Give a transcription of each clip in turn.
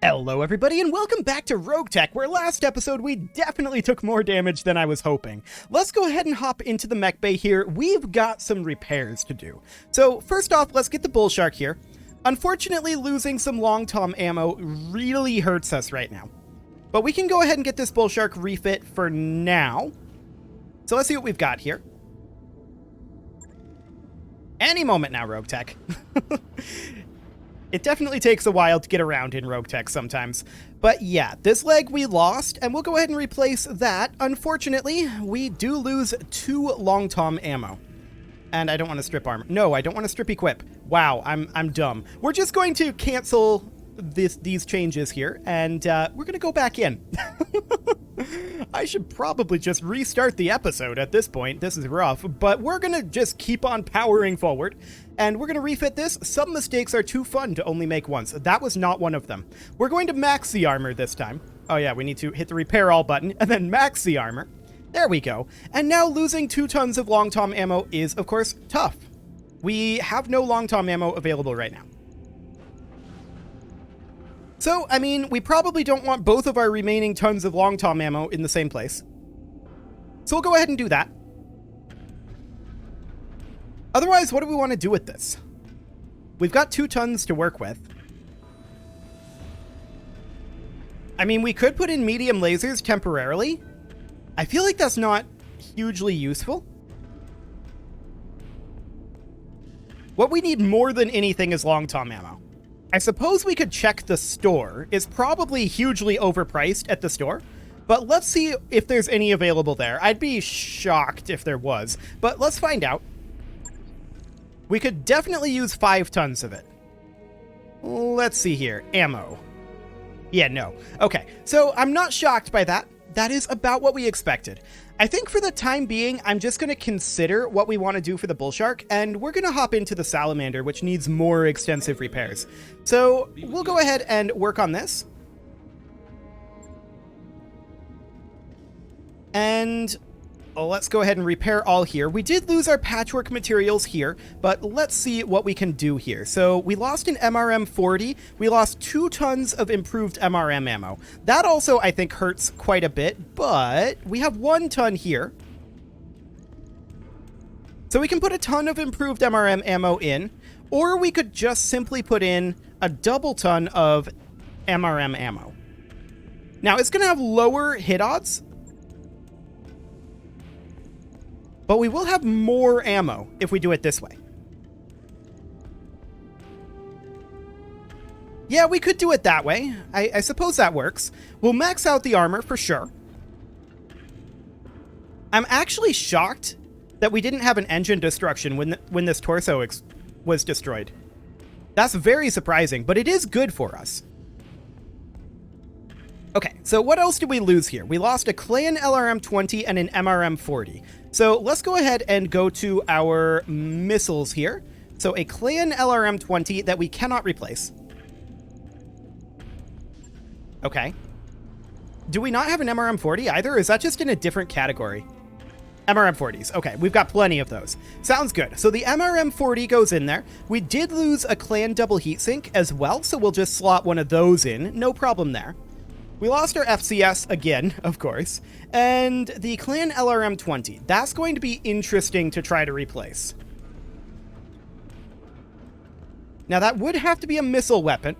Hello everybody and welcome back to RogueTech, where last episode we definitely took more damage than I was hoping. Let's go ahead and hop into the mech bay here. We've got some repairs to do. So first off, let's get the bull shark here. Unfortunately, losing some long tom ammo really hurts us right now. But we can go ahead and get this bull shark refit for now. So let's see what we've got here. Any moment now, RogueTech. It definitely takes a while to get around in RogueTech sometimes. But yeah, this leg we lost, and we'll go ahead and replace that. Unfortunately, we do lose 2 long tom ammo. And I don't want to strip armor. No, I don't want to strip equip. Wow, I'm dumb. We're just going to cancel these changes here, and we're going to go back in. I should probably just restart the episode at this point. This is rough, but we're going to just keep on powering forward, and we're going to refit this. Some mistakes are too fun to only make once. That was not one of them. We're going to max the armor this time. Oh yeah, we need to hit the repair all button, and then max the armor. There we go. And now losing 2 tons of long tom ammo is, of course, tough. We have no long tom ammo available right now. So, I mean, we probably don't want both of our remaining tons of long tom ammo in the same place. So we'll go ahead and do that. Otherwise, what do we want to do with this? We've got 2 tons to work with. I mean, we could put in medium lasers temporarily. I feel like that's not hugely useful. What we need more than anything is long tom ammo. I suppose we could check the store. It's probably hugely overpriced at the store, but let's see if there's any available there. I'd be shocked if there was, but let's find out. We could definitely use 5 tons of it. Let's see here. Ammo. Yeah, no. Okay, so I'm not shocked by that. That is about what we expected. I think for the time being, I'm just going to consider what we want to do for the bull shark, and we're going to hop into the salamander, which needs more extensive repairs. So we'll go ahead and work on this. And let's go ahead and repair all here. We did lose our patchwork materials here, but let's see what we can do here. So we lost an MRM 40. We lost 2 tons of improved MRM ammo. That also, I think, hurts quite a bit, but we have 1 ton here. So we can put a ton of improved MRM ammo in, or we could just simply put in a double ton of MRM ammo. Now, it's going to have lower hit odds, but we will have more ammo if we do it this way. Yeah, we could do it that way. I suppose that works. We'll max out the armor for sure. I'm actually shocked that we didn't have an engine destruction when this torso was destroyed. That's very surprising, but it is good for us. Okay, so what else did we lose here? We lost a Clan LRM 20 and an MRM 40. So let's go ahead and go to our missiles here. So a Clan LRM 20 that we cannot replace. Okay. Do we not have an MRM 40 either? Or is that just in a different category? MRM 40s. Okay, we've got plenty of those. Sounds good. So the MRM 40 goes in there. We did lose a Clan double heatsink as well, so we'll just slot one of those in. No problem there. We lost our FCS again, of course, and the Clan LRM 20. That's going to be interesting to try to replace. Now, that would have to be a missile weapon.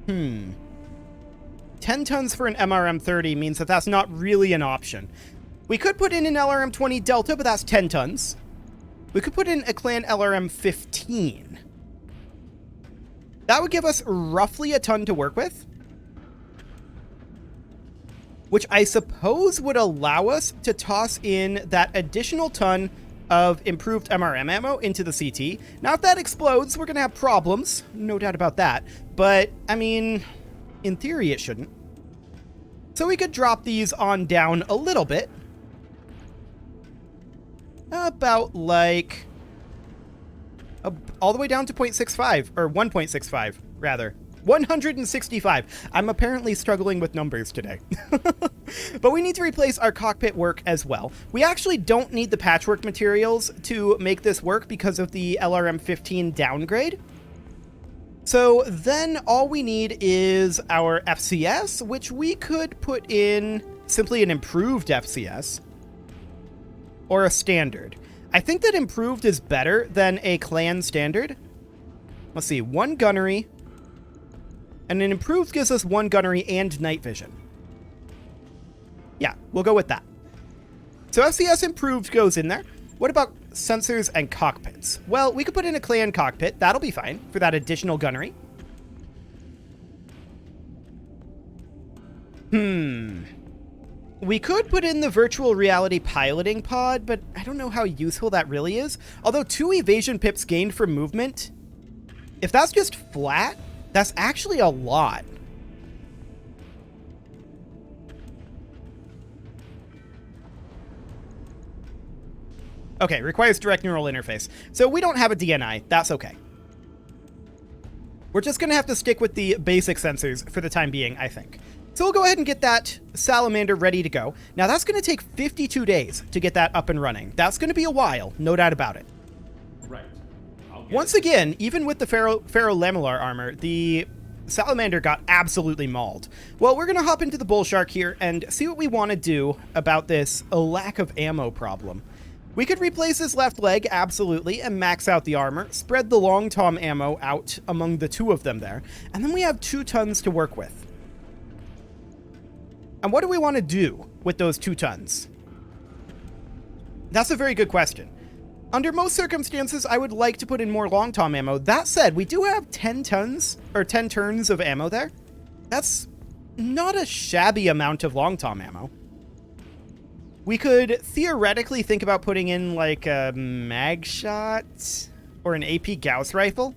10 tons for an MRM 30 means that that's not really an option. We could put in an LRM 20 Delta, but that's 10 tons. We could put in a Clan LRM 15. That would give us roughly a ton to work with, which I suppose would allow us to toss in that additional ton of improved MRM ammo into the CT. Now, if that explodes, we're going to have problems, no doubt about that, but, I mean, in theory, it shouldn't. So we could drop these on down a little bit, about, like, all the way down to 0.65, or 1.65, rather. 165. I'm apparently struggling with numbers today. But we need to replace our cockpit work as well. We actually don't need the patchwork materials to make this work because of the LRM 15 downgrade. So then all we need is our FCS, which we could put in simply an improved FCS or a standard. I think that improved is better than a clan standard. Let's see, 1 gunnery, and an improved gives us 1 gunnery and night vision. Yeah, we'll go with that. So FCS improved goes in there. What about sensors and cockpits? Well, we could put in a clan cockpit. That'll be fine for that additional gunnery. We could put in the virtual reality piloting pod, but I don't know how useful that really is. Although 2 evasion pips gained from movement, if that's just flat, that's actually a lot. Okay, requires direct neural interface. So we don't have a DNI. That's okay. We're just going to have to stick with the basic sensors for the time being, I think. So we'll go ahead and get that salamander ready to go. Now, that's going to take 52 days to get that up and running. That's going to be a while, no doubt about it. Right. Once again, even with the ferrolamellar armor, the salamander got absolutely mauled. Well, we're going to hop into the bull shark here and see what we want to do about this lack of ammo problem. We could replace his left leg, absolutely, and max out the armor, spread the long tom ammo out among the 2 of them there, and then we have 2 tons to work with. And what do we want to do with those 2 tons? That's a very good question. Under most circumstances, I would like to put in more long tom ammo. That said, we do have 10 tons, or 10 turns of ammo there. That's not a shabby amount of long tom ammo. We could theoretically think about putting in like a mag shot or an AP Gauss rifle.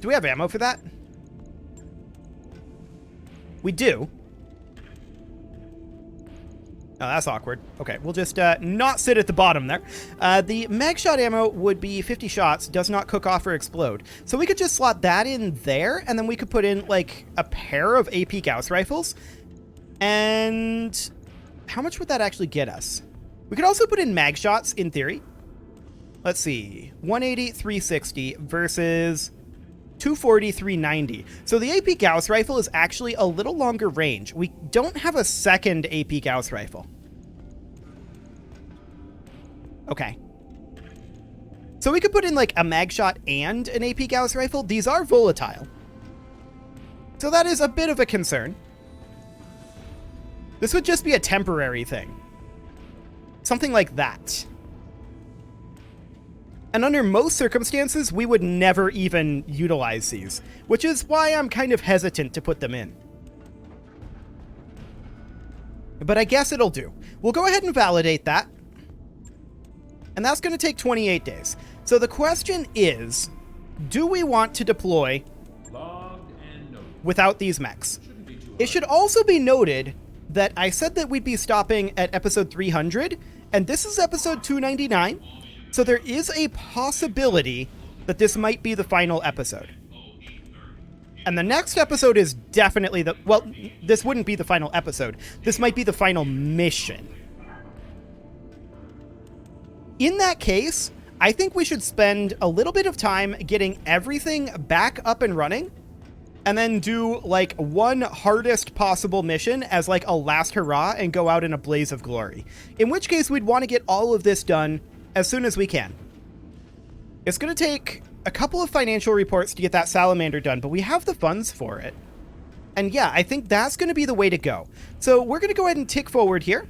Do we have ammo for that? We do. Oh, that's awkward. Okay, we'll just not sit at the bottom there. The mag shot ammo would be 50 shots, does not cook off or explode. So we could just slot that in there, and then we could put in like a pair of AP Gauss rifles. And how much would that actually get us? We could also put in mag shots in theory. Let's see, 180, 360 versus 240, 390. So the AP Gauss rifle is actually a little longer range. We don't have a second AP Gauss rifle. Okay. So we could put in like a mag shot and an AP Gauss rifle. These are volatile. So that is a bit of a concern. This would just be a temporary thing. Something like that. And under most circumstances, we would never even utilize these, which is why I'm kind of hesitant to put them in. But I guess it'll do. We'll go ahead and validate that. And that's going to take 28 days. So the question is, do we want to deploy without these mechs? It should also be noted that I said that we'd be stopping at episode 300, and this is episode 299. So there is a possibility that this might be the final episode. And the next episode is definitely well, this wouldn't be the final episode. This might be the final mission. In that case, I think we should spend a little bit of time getting everything back up and running, and then do like one hardest possible mission as like a last hurrah and go out in a blaze of glory. In which case, we'd want to get all of this done as soon as we can. It's going to take a couple of financial reports to get that salamander done, but we have the funds for it. And yeah, I think that's going to be the way to go. So we're going to go ahead and tick forward here.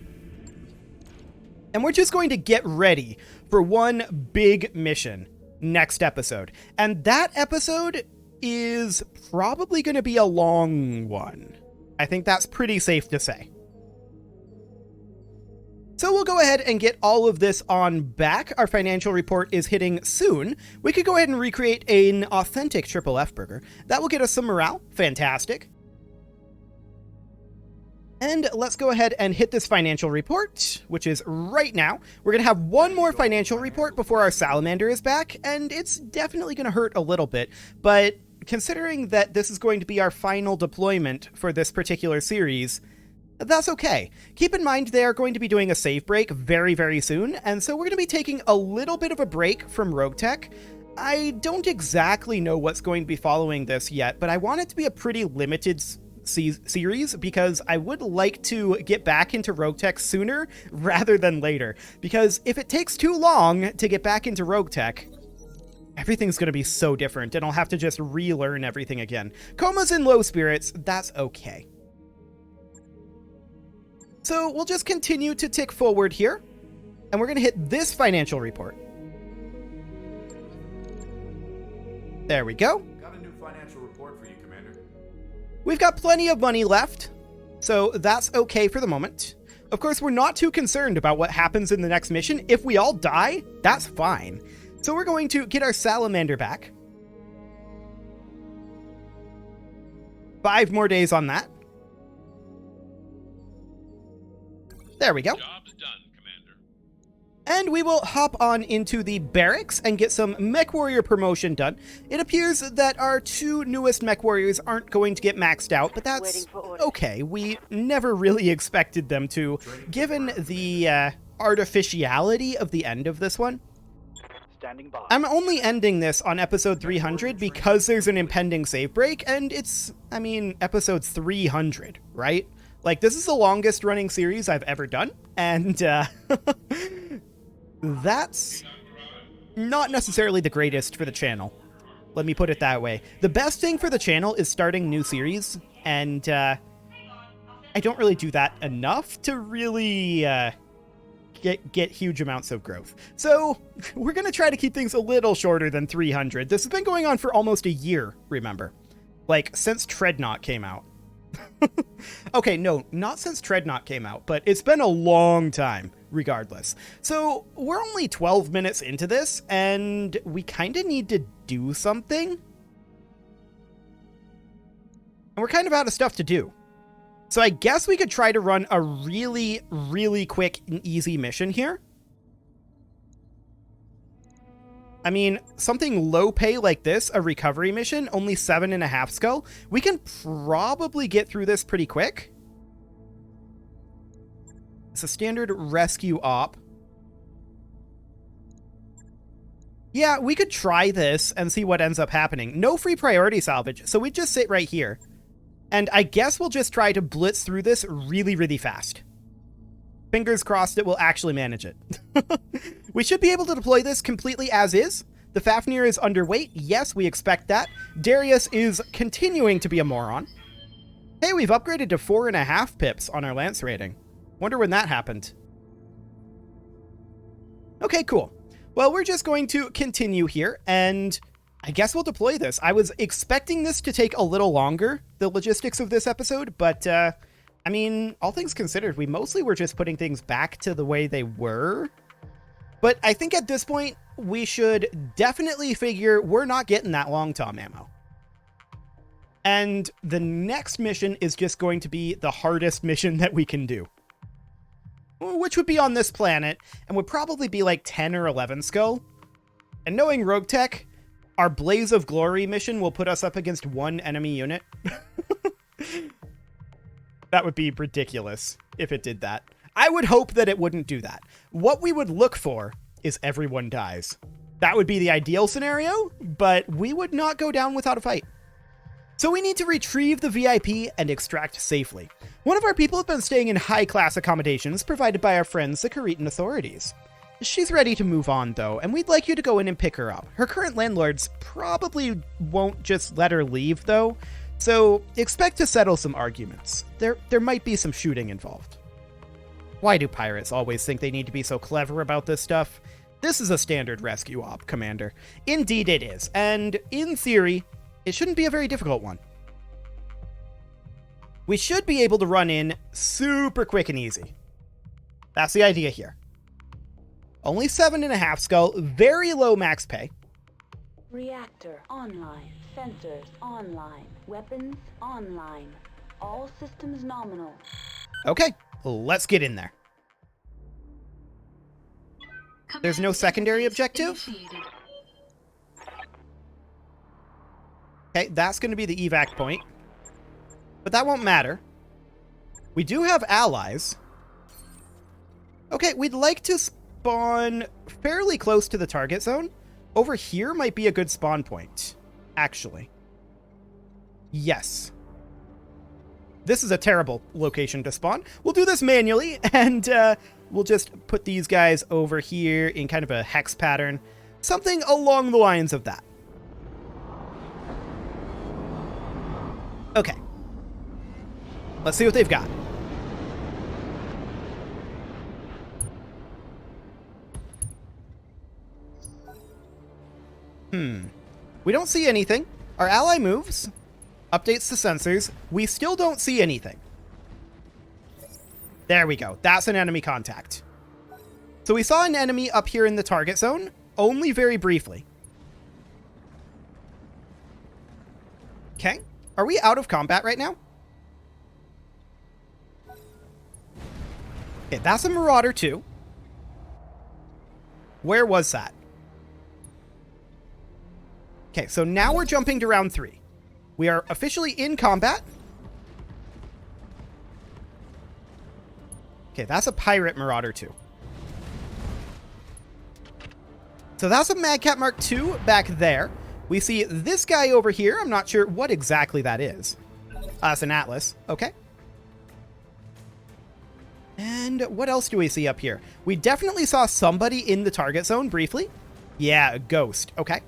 And we're just going to get ready for one big mission next episode. And that episode is probably going to be a long one. I think that's pretty safe to say. So we'll go ahead and get all of this on back. Our financial report is hitting soon. We could go ahead and recreate an authentic Triple F burger. That will get us some morale. Fantastic. And let's go ahead and hit this financial report, which is right now. We're going to have one more financial report before our salamander is back, and it's definitely going to hurt a little bit. But considering that this is going to be our final deployment for this particular series, That's okay. Keep in mind they are going to be doing a save break very, very soon, and so we're going to be taking a little bit of a break from RogueTech. I don't exactly know what's going to be following this yet, but I want it to be a pretty limited series because I would like to get back into RogueTech sooner rather than later, because if it takes too long to get back into RogueTech, everything's going to be so different, and I'll have to just relearn everything again. Coma's in low spirits, that's okay. So we'll just continue to tick forward here, and we're going to hit this financial report. There we go. Got a new financial report for you, Commander. We've got plenty of money left, so that's okay for the moment. Of course, we're not too concerned about what happens in the next mission. If we all die, that's fine. So we're going to get our salamander back. 5 more days on that. There we go. Job's done, Commander. And we will hop on into the barracks and get some Mech Warrior promotion done. It appears that our 2 newest Mech Warriors aren't going to get maxed out, but that's okay. We never really expected them to, given the artificiality of the end of this one. Standing by. I'm only ending this on episode 300 because there's an impending save break, and it's, I mean, episode 300, right? Like, this is the longest running series I've ever done, and that's not necessarily the greatest for the channel. Let me put it that way. The best thing for the channel is starting new series, and I don't really do that enough to really get huge amounts of growth. So we're going to try to keep things a little shorter than 300. This has been going on for almost a year, remember? Like, since Treadnought came out. Okay, no, not since Treadnought came out, but it's been a long time, regardless. So, we're only 12 minutes into this, and we kind of need to do something. And we're kind of out of stuff to do. So I guess we could try to run a really, really quick and easy mission here. I mean, something low pay like this, a recovery mission, only 7.5 skull, we can probably get through this pretty quick. It's a standard rescue op. Yeah, we could try this and see what ends up happening. No free priority salvage, so we just sit right here. And I guess we'll just try to blitz through this really, really fast. Fingers crossed it will actually manage it. We should be able to deploy this completely as is. The Fafnir is underweight. Yes, we expect that. Darius is continuing to be a moron. Hey, we've upgraded to 4.5 pips on our Lance rating. Wonder when that happened. Okay, cool. Well, we're just going to continue here, and I guess we'll deploy this. I was expecting this to take a little longer, the logistics of this episode, but I mean, all things considered, we mostly were just putting things back to the way they were. But I think at this point, we should definitely figure we're not getting that long tom ammo. And the next mission is just going to be the hardest mission that we can do, which would be on this planet and would probably be like 10 or 11 skull. And knowing RogueTech, our Blaze of Glory mission will put us up against 1 enemy unit. That would be ridiculous if it did that. I would hope that it wouldn't do that. What we would look for is everyone dies. That would be the ideal scenario, but we would not go down without a fight. So we need to retrieve the VIP and extract safely. One of our people have been staying in high-class accommodations provided by our friends, the Cretan authorities. She's ready to move on, though, and we'd like you to go in and pick her up. Her current landlords probably won't just let her leave, though, so expect to settle some arguments. There might be some shooting involved. Why do pirates always think they need to be so clever about this stuff? This is a standard rescue op, Commander. Indeed it is, and in theory, it shouldn't be a very difficult one. We should be able to run in super quick and easy. That's the idea here. Only 7.5 skull, very low max pay. Reactor online. Sensors online. Weapons online. All systems nominal. Okay, let's get in there. There's no secondary objective? Okay, that's going to be the evac point. But that won't matter. We do have allies. Okay, we'd like to spawn fairly close to the target zone. Over here might be a good spawn point, actually. Yes. This is a terrible location to spawn. We'll do this manually, and we'll just put these guys over here in kind of a hex pattern. Something along the lines of that. Okay. Let's see what they've got. We don't see anything. Our ally moves, updates the sensors. We still don't see anything. There we go. That's an enemy contact. So we saw an enemy up here in the target zone, only very briefly. Okay. Are we out of combat right now? Okay, that's a Marauder too. Where was that? Okay, so now we're jumping to round 3. We are officially in combat. Okay, that's a Pirate Marauder too. So that's a Madcat Mark II back there. We see this guy over here. I'm not sure what exactly that is. That's an Atlas. Okay. And what else do we see up here? We definitely saw somebody in the target zone briefly. Yeah, a ghost. Okay.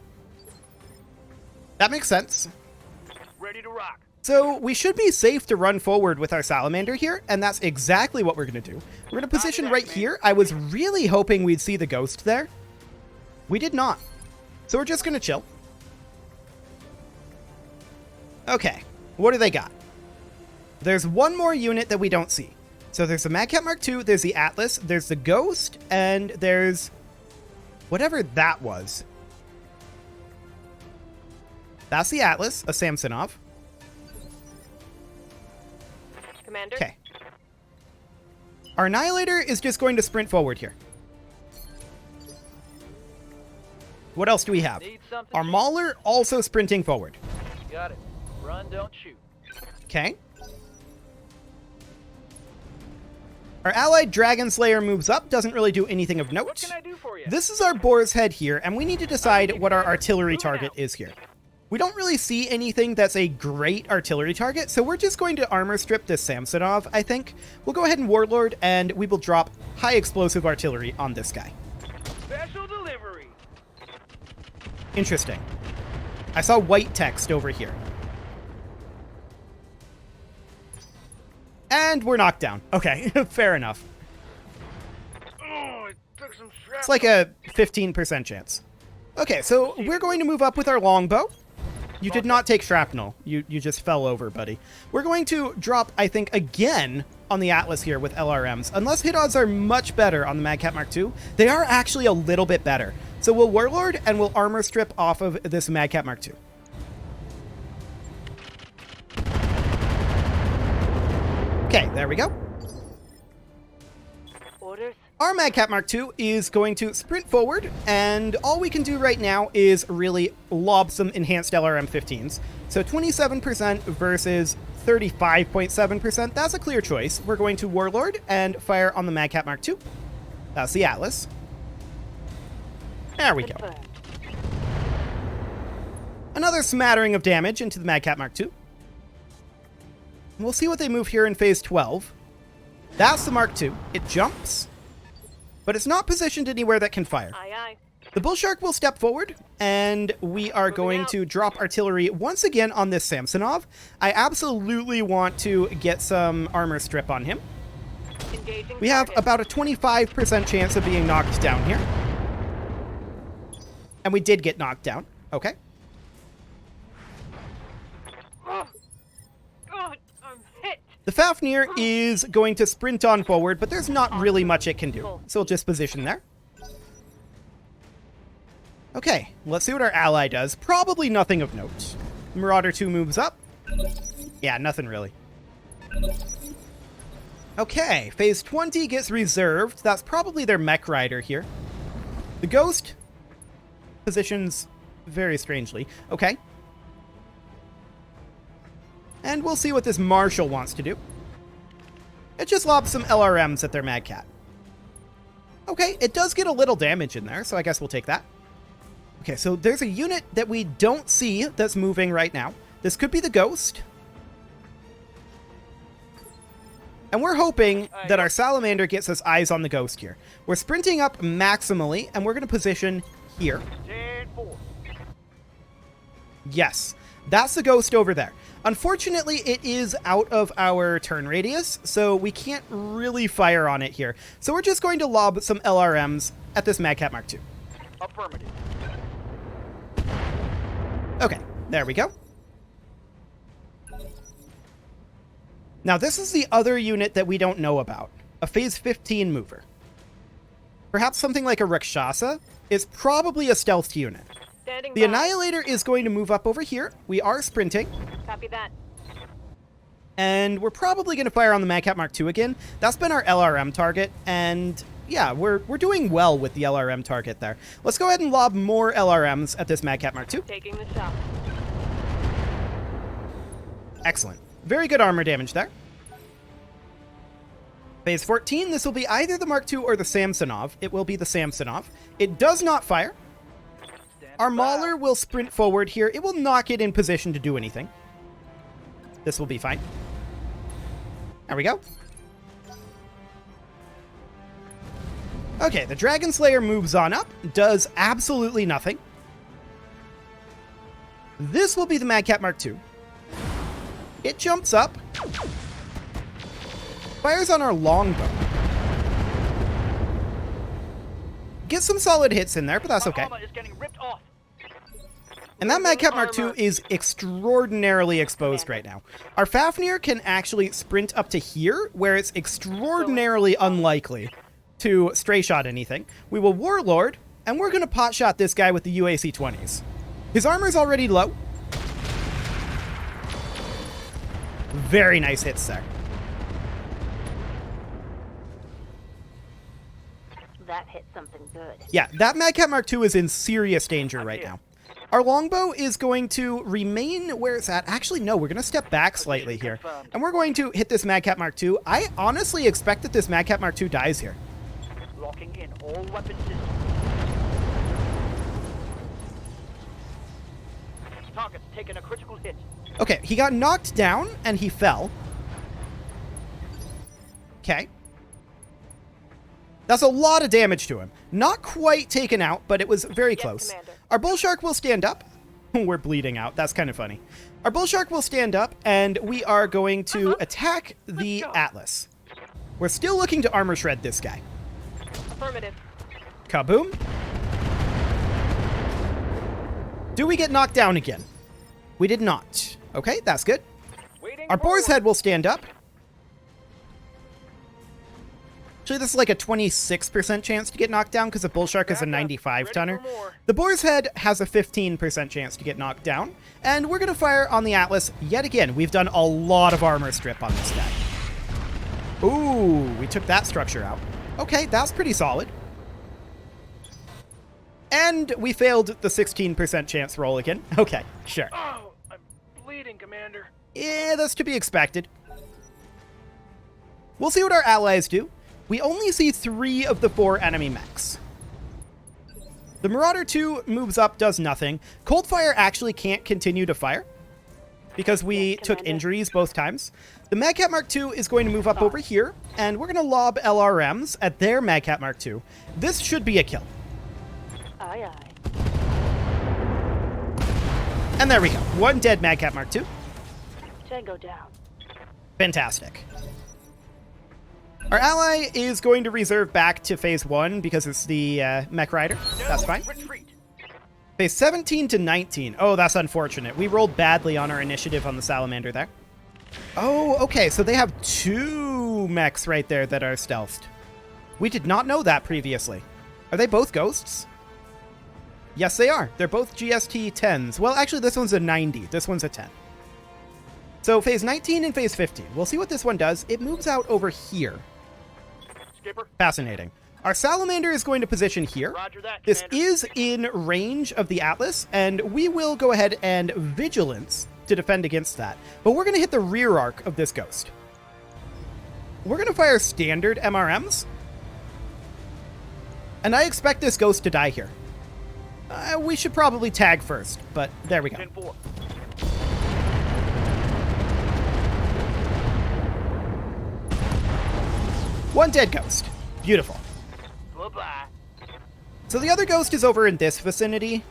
That makes sense. Ready to rock. So we should be safe to run forward with our Salamander here, and that's exactly what we're going to do. We're going to position right here. I was really hoping we'd see the ghost there. We did not. So we're just going to chill. Okay, what do they got? There's one more unit that we don't see. So there's the Madcat Mark II, there's the Atlas, there's the Ghost, and there's whatever that was. That's the Atlas, a Samsonov. Commander? Okay. Our Annihilator is just going to sprint forward here. What else do we have? Need something? Our Mauler also sprinting forward. Got it. Run, don't shoot. Okay. Our allied Dragon Slayer moves up, doesn't really do anything of note. What can I do for you? This is our Boar's Head here, and we need to decide what our artillery target is here. We don't really see anything that's a great artillery target, so we're just going to armor strip this Samsonov, I think. We'll go ahead and Warlord, and we will drop high explosive artillery on this guy. Special delivery. Interesting. I saw white text over here. And we're knocked down. Okay, fair enough. Oh, it took some shrapnel. It's like a 15% chance. Okay, so we're going to move up with our longbow. You did not take shrapnel. You just fell over, buddy. We're going to drop, I think, again on the Atlas here with LRMs. Unless hit odds are much better on the Madcat Mark II, they are actually a little bit better. So we'll Warlord and we'll armor strip off of this Madcat Mark II. Okay, there we go. Orders? Our Madcat Mark II is going to sprint forward, and all we can do right now is really lob some enhanced LRM-15s. So 27% versus 35.7%, that's a clear choice. We're going to Warlord and fire on the Madcat Mark II. That's the Atlas. There we go. Confirmed. Another smattering of damage into the Madcat Mark II. We'll see what they move here in phase 12. That's the Mark II. It jumps, but it's not positioned anywhere that can fire. Aye, aye. The Bull Shark will step forward, and we are going to drop artillery once again on this Samsonov. I absolutely want to get some armor strip on him. Engaging We have target. about a 25% chance of being knocked down here. And we did get knocked down. Okay. Oh, I'm hit. The Fafnir is going to sprint on forward, but there's not really much it can do. So we'll just position there. Okay, let's see what our ally does. Probably nothing of note. Marauder 2 moves up. Yeah, nothing really. Okay, phase 20 gets reserved. That's probably their mech rider here. The Ghost positions very strangely. Okay. And we'll see what this Marshal wants to do. It just lobs some LRMs at their Mad Cat. Okay, it does get a little damage in there, so I guess we'll take that. Okay, so there's a unit that we don't see that's moving right now. This could be the Ghost. And we're hoping that our Salamander gets us eyes on the Ghost here. We're sprinting up maximally, and we're going to position here. 10-4. Yes, that's the Ghost over there. Unfortunately, it is out of our turn radius, so we can't really fire on it here. So we're just going to lob some LRMs at this Mad Cat Mark II. Affirmative. Okay, there we go. Now, this is the other unit that we don't know about. A Phase 15 mover. Perhaps something like a Rakshasa is probably a stealth unit. Standing The by. Annihilator is going to move up over here. We are sprinting. Copy that. And we're probably going to fire on the Mad Cat Mark II again. That's been our LRM target. And yeah, we're doing well with the LRM target there. Let's go ahead and lob more LRMs at this Mad Cat Mark II. Taking the shot. Excellent. Very good armor damage there. Phase 14, this will be either the Mark II or the Samsonov. It will be the Samsonov. It does not fire. Our Mauler will sprint forward here. It will not get in position to do anything. This will be fine. There we go. Okay, the Dragon Slayer moves on up, does absolutely nothing. This will be the Mad Cat Mark II. It jumps up, fires on our longbow. Gets some solid hits in there, but that's okay. Armor is getting ripped off. And that Mad Cat Mark II is extraordinarily exposed right now. Our Fafnir can actually sprint up to here, where it's extraordinarily unlikely to stray shot anything. We will Warlord, and we're going to pot shot this guy with the UAC-20s. His armor's already low. Very nice hits there. That hit something good. Yeah, that Mad Cat Mark II is in serious danger right now. Our longbow is going to remain where it's at. Actually, no, we're going to step back slightly here. And we're going to hit this Mad Cat Mark II. I honestly expect that this Mad Cat Mark II dies here. Locking in all weapon systems. Target's taking a critical hit. Okay, he got knocked down and he fell. Okay. That's a lot of damage to him. Not quite taken out, but it was very close. Commander. Our Bull Shark will stand up. We're bleeding out. That's kind of funny. Our Bull Shark will stand up, and we are going to attack the Atlas. We're still looking to armor shred this guy. Affirmative. Kaboom. Do we get knocked down again? We did not. Okay, that's good. Waiting Our for Boar's order. Head will stand up. Actually, this is like a 26% chance to get knocked down because the Bull Shark is a Back up. 95 Ready tonner. for more. The Boar's Head has a 15% chance to get knocked down. And we're going to fire on the Atlas yet again. We've done a lot of armor strip on this guy. Ooh, we took that structure out. Okay, that's pretty solid. And we failed the 16% chance roll again. Okay, sure. Oh, I'm bleeding, Commander. Yeah, that's to be expected. We'll see what our allies do. We only see 3 of the 4 enemy mechs. The Marauder 2 moves up, does nothing. Coldfire actually can't continue to fire because we Yes, took Commander. injuries both times. The Mad Cat Mark II is going to move up over here, and we're going to lob LRMs at their Mad Cat Mark II. This should be a kill. Aye, aye. And there we go. 1 dead Mad Cat Mark II. Tango down. Fantastic. Our ally is going to reserve back to phase 1 because it's the Mech Rider. That's fine. Retreat. Phase 17 to 19. Oh, that's unfortunate. We rolled badly on our initiative on the Salamander there. Oh, okay. So they have 2 mechs right there that are stealthed. We did not know that previously. Are they both ghosts? Yes, they are. They're both GST 10s. Well, actually, this one's a 90. This one's a 10. So phase 19 and phase 15. We'll see what this one does. It moves out over here. Skipper. Fascinating. Our Salamander is going to position here. Roger that, This Commander. is in range of the Atlas, and we will go ahead and Vigilance to defend against that. But we're going to hit the rear arc of this Ghost. we're going to fire standard MRMs. And I expect this ghost to die here. We should probably tag first, but there we go. 10-4. One dead ghost. Beautiful. Bye-bye. So the other ghost is over in this vicinity.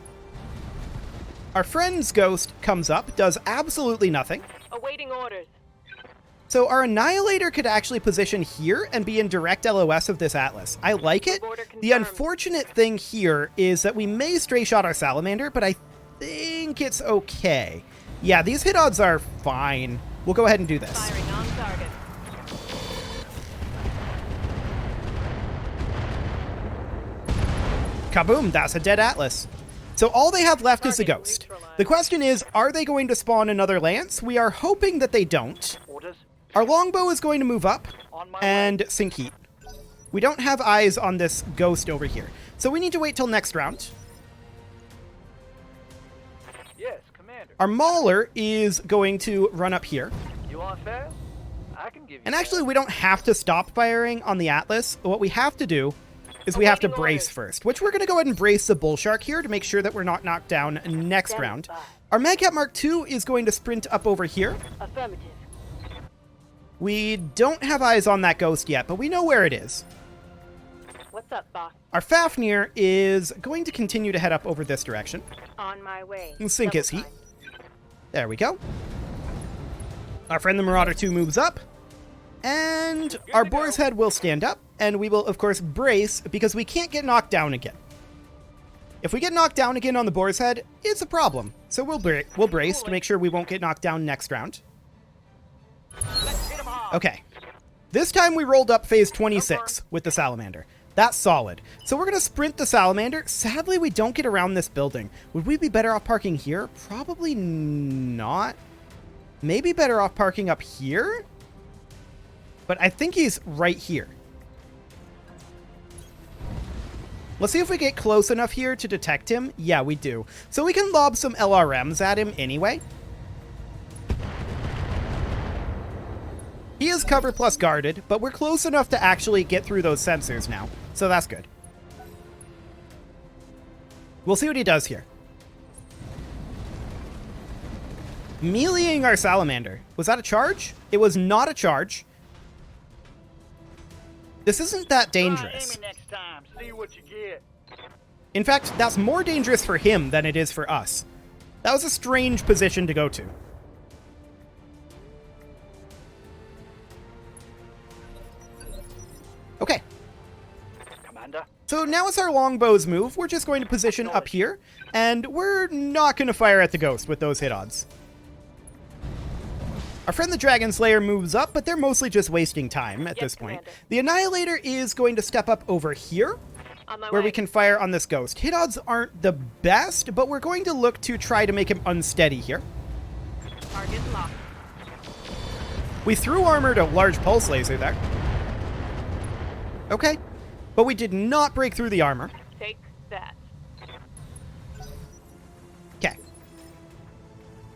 Our friend's ghost comes up, does absolutely nothing. Awaiting orders. So our Annihilator could actually position here and be in direct LOS of this Atlas. I like it. Order The confirmed. unfortunate thing here is that we may stray shot our Salamander, but I think it's okay. Yeah, these hit odds are fine. We'll go ahead and do this. Firing on target. Kaboom, that's a dead Atlas. So all they have left is the Target ghost. neutralized. The question is, are they going to spawn another Lance? We are hoping that they don't. Orders. Our longbow is going to move up On my and sink heat. We don't have eyes on this ghost over here, so we need to wait till next round. way. Yes, Commander. Our Mauler is going to run up here. You want fast? I can give you And actually, fast. we don't have to stop firing on the Atlas. What we have to do is we have to Awaiting brace orders. first, which we're going to go ahead and brace the Bull Shark here to make sure that we're not knocked down next Stand round. by. Our Madcap Mark II is going to sprint up over here. Affirmative. We don't have eyes on that ghost yet, but we know where it is. What's up, boss? Our Fafnir is going to continue to head up over this direction. On my way. And sink Double his heat. time. There we go. Our friend the Marauder 2 moves up. And our Boar's Head will stand up. And we will, of course, brace because we can't get knocked down again. If we get knocked down again on the Boar's Head, it's a problem. So we'll brace to make sure we won't get knocked down next round. Let's hit 'em hard. Okay. This time we rolled up phase 26 with the Salamander. That's solid. So we're going to sprint the Salamander. Sadly, we don't get around this building. Would we be better off parking here? Probably not. Maybe better off parking up here? But I think he's right here. Let's see if we get close enough here to detect him. Yeah, we do. So we can lob some LRMs at him anyway. He is cover plus guarded, but we're close enough to actually get through those sensors now. So that's good. We'll see what he does here. Meleeing our Salamander. Was that a charge? It was not a charge. This isn't that Try dangerous. aiming next time. See what you get. In fact, that's more dangerous for him than it is for us. That was a strange position to go to. Okay. Commander. So now it's our longbows move. We're just going to position up here, and we're not going to fire at the ghost with those hit odds. Our friend the Dragon Slayer moves up, but they're mostly just wasting time at Yes, this point. Commander. The Annihilator is going to step up over here, On my where way. we can fire on this ghost. Hit odds aren't the best, but we're going to look to try to make him unsteady here. Target locked. We threw armored a large pulse laser there. Okay. But we did not break through the armor. Take that. Okay.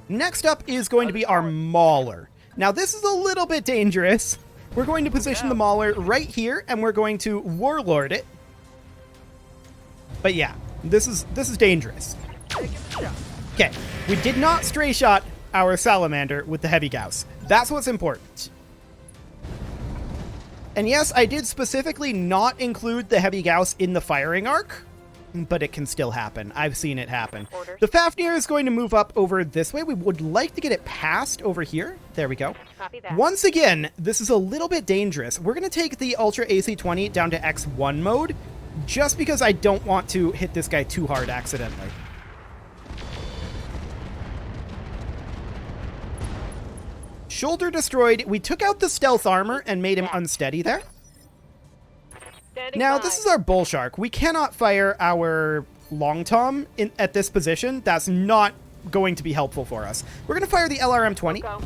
Next up is going to be our Mauler. Now, this is a little bit dangerous. We're going to position the Mauler right here, and we're going to Warlord it. But yeah, this is dangerous. Okay, we did not stray shot our Salamander with the Heavy Gauss. That's what's important. And yes, I did specifically not include the Heavy Gauss in the firing arc, but it can still happen. I've seen it happen. Orders. The Fafnir is going to move up over this way. We would like to get it past over here. There we go. Copy that. Once again, this is a little bit dangerous. We're going to take the Ultra AC-20 down to X1 mode, just because I don't want to hit this guy too hard accidentally. Shoulder destroyed. We took out the stealth armor and made him unsteady there. Standing Now, by. this is our Bull Shark. We cannot fire our Long Tom at this position. That's not going to be helpful for us. We're going to fire the LRM-20. Go.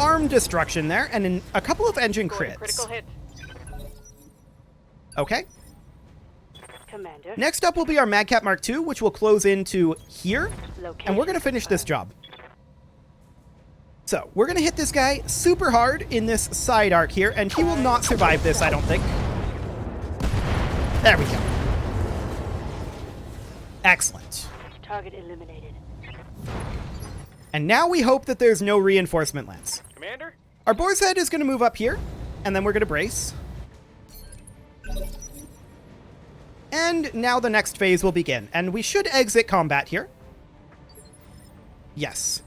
Arm destruction there, and in a couple of engine Scoring crits. critical hit. Okay. Commander. Next up will be our Madcap Mark II, which will close into here, and we're going to finish this job. So, we're going to hit this guy super hard in this side arc here, and he will not survive this, I don't think. There we go. Excellent. Target eliminated. And now we hope that there's no reinforcement lance. Commander? Our boar's head is going to move up here, and then we're going to brace. And now the next phase will begin, and we should exit combat here. Yes.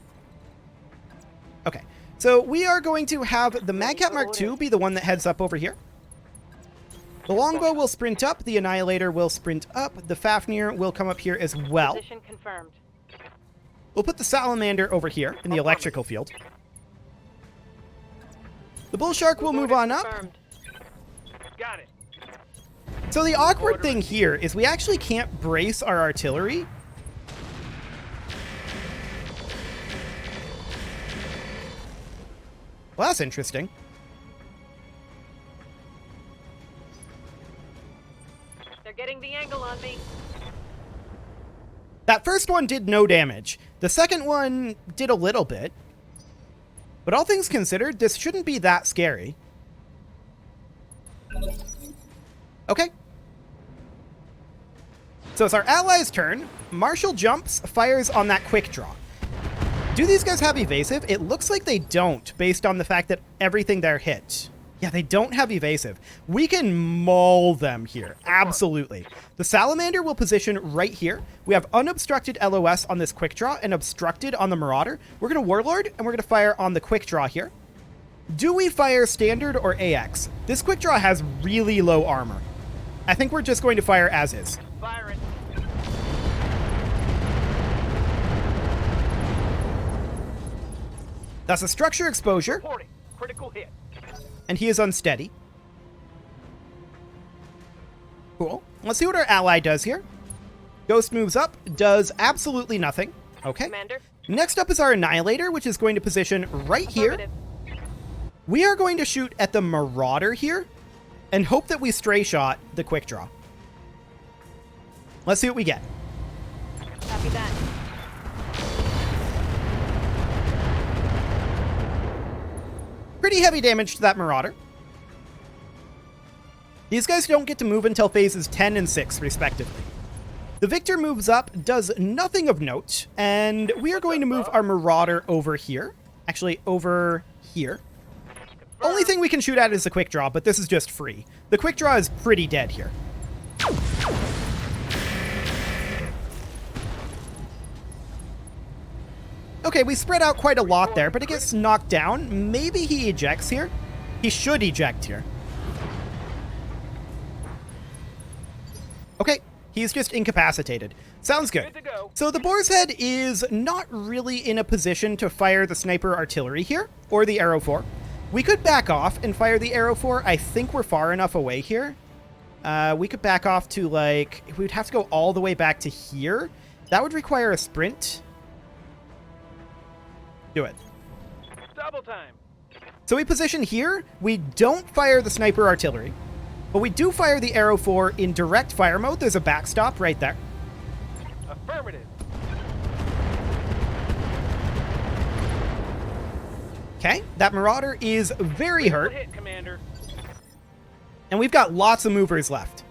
Okay, so we are going to have the Magcat Mark II be the one that heads up over here. The Longbow will sprint up, the Annihilator will sprint up, the Fafnir will come up here as well. Position confirmed. We'll put the Salamander over here in the electrical field. The Bull Shark will move on up. Confirmed. Got it. So the awkward thing here is we actually can't brace our artillery. Well, that's interesting. They're getting the angle on me. That first one did no damage. The second one did a little bit. But all things considered, this shouldn't be that scary. Okay. So it's our allies' turn. Marshall jumps, fires on that quick draw. Do these guys have evasive? It looks like they don't, based on the fact that everything there hit. Yeah, they don't have evasive. We can maul them here. Absolutely. The Salamander will position right here. We have unobstructed LOS on this quick draw and obstructed on the Marauder. We're going to Warlord, and we're going to fire on the quick draw here. Do we fire standard or AX? This quick draw has really low armor. I think we're just going to fire as is. Fire it. That's a structure exposure, Reporting. Critical hit. and he is unsteady. Cool. Let's see what our ally does here. Ghost moves up, does absolutely nothing. Okay. Commander. Next up is our Annihilator, which is going to position right here. Affirmative. We are going to shoot at the Marauder here and hope that we stray shot the quick draw. Let's see what we get. Copy that. Pretty heavy damage to that Marauder. These guys don't get to move until phases 10 and 6, respectively. The Victor moves up, does nothing of note, and we are going to move our Marauder over here. Actually, over here. Only thing we can shoot at is the quick draw, but this is just free. The quick draw is pretty dead here. Okay, we spread out quite a lot there, but it gets knocked down. Maybe he ejects here. He should eject here. Okay, he's just incapacitated. Sounds good. Good to go. So the Boar's Head is not really in a position to fire the sniper artillery here, or the Arrow 4. We could back off and fire the Arrow 4. I think we're far enough away here. We could back off to, like, we would have to go all the way back to here. That would require a sprint. Do it. Double time. So we position here. We don't fire the sniper artillery, but we do fire the Arrow 4 in direct fire mode. There's a backstop right there. Affirmative. Okay, that Marauder is very hurt, Hit, Commander. and we've got lots of movers left.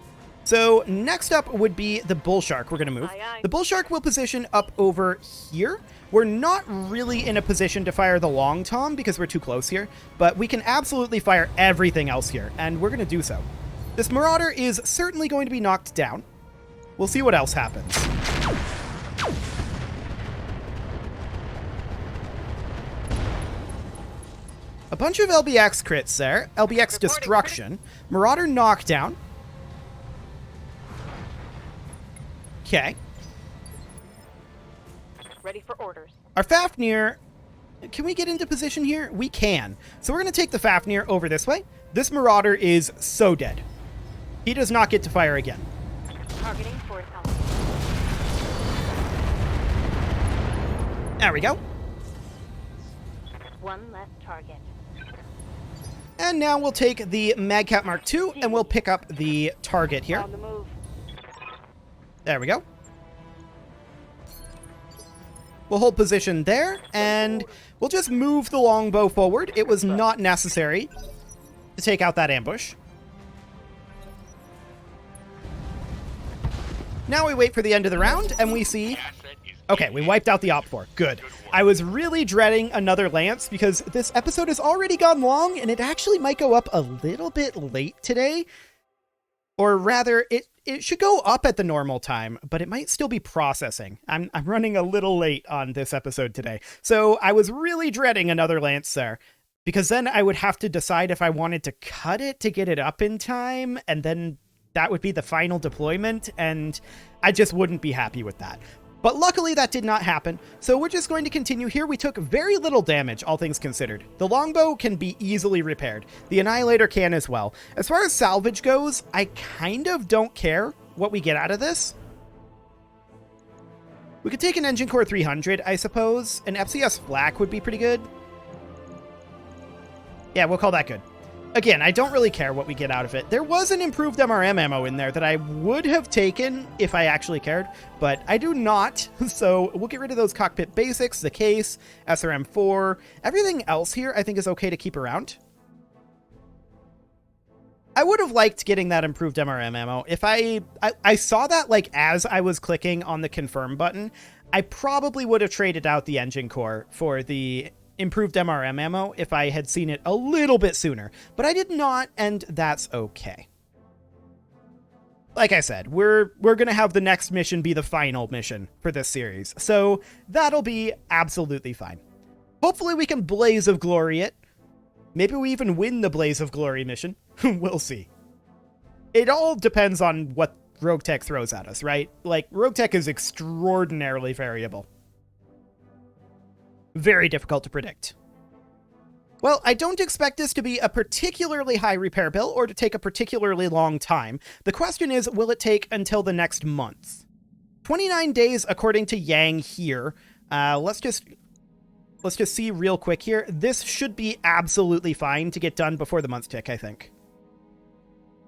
So next up would be the Bull Shark we're going to move. Aye, aye. The Bull Shark will position up over here. We're not really in a position to fire the Long Tom because we're too close here, but we can absolutely fire everything else here, and we're going to do so. This Marauder is certainly going to be knocked down. We'll see what else happens. A bunch of LBX crits there. LBX destruction. Marauder knockdown. Okay. Ready for orders. Our Fafnir, can we get into position here? We can. So we're going to take the Fafnir over this way. This Marauder is so dead. He does not get to fire again. Targeting for an element. There we go. One less target. And now we'll take the Magcat Mark II and we'll pick up the target here. On the move. There we go. We'll hold position there, and we'll just move the longbow forward. It was not necessary to take out that ambush. Now we wait for the end of the round, and we see... Okay, we wiped out the Op 4. Good. I was really dreading another Lance because this episode has already gone long, and it actually might go up a little bit late today. Or rather, it should go up at the normal time, but it might still be processing. I'm running a little late on this episode today. So I was really dreading another Lance there, because then I would have to decide if I wanted to cut it to get it up in time, and then that would be the final deployment, and I just wouldn't be happy with that. But luckily that did not happen, so we're just going to continue here. We took very little damage, all things considered. The longbow can be easily repaired. The Annihilator can as well. As far as salvage goes, I kind of don't care what we get out of this. We could take an Engine Core 300, I suppose. An FCS Flak would be pretty good. Yeah, we'll call that good. Again, I don't really care what we get out of it. There was an improved MRM ammo in there that I would have taken if I actually cared, but I do not. So we'll get rid of those cockpit basics, the case, SRM4. Everything else here I think is okay to keep around. I would have liked getting that improved MRM ammo. If I saw that like as I was clicking on the confirm button, I probably would have traded out the engine core for the improved MRM ammo if I had seen it a little bit sooner, but I did not, and that's okay. Like I said, we're going to have the next mission be the final mission for this series, so that'll be absolutely fine. Hopefully we can Blaze of Glory it. Maybe we even win the Blaze of Glory mission. We'll see. It all depends on what RogueTech throws at us, right? Like, RogueTech is extraordinarily variable. Very difficult to predict. Well, I don't expect this to be a particularly high repair bill or to take a particularly long time. The question is, will it take until the next month? 29 days according to Yang here. Let's just see real quick here. This should be absolutely fine to get done before the month tick, I think.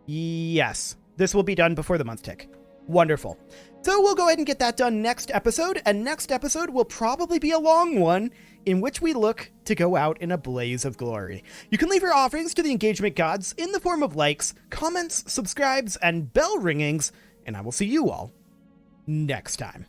Yes, this will be done before the month tick. Wonderful. So we'll go ahead and get that done next episode, and next episode will probably be a long one in which we look to go out in a blaze of glory. You can leave your offerings to the engagement gods in the form of likes, comments, subscribes, and bell ringings, and I will see you all next time.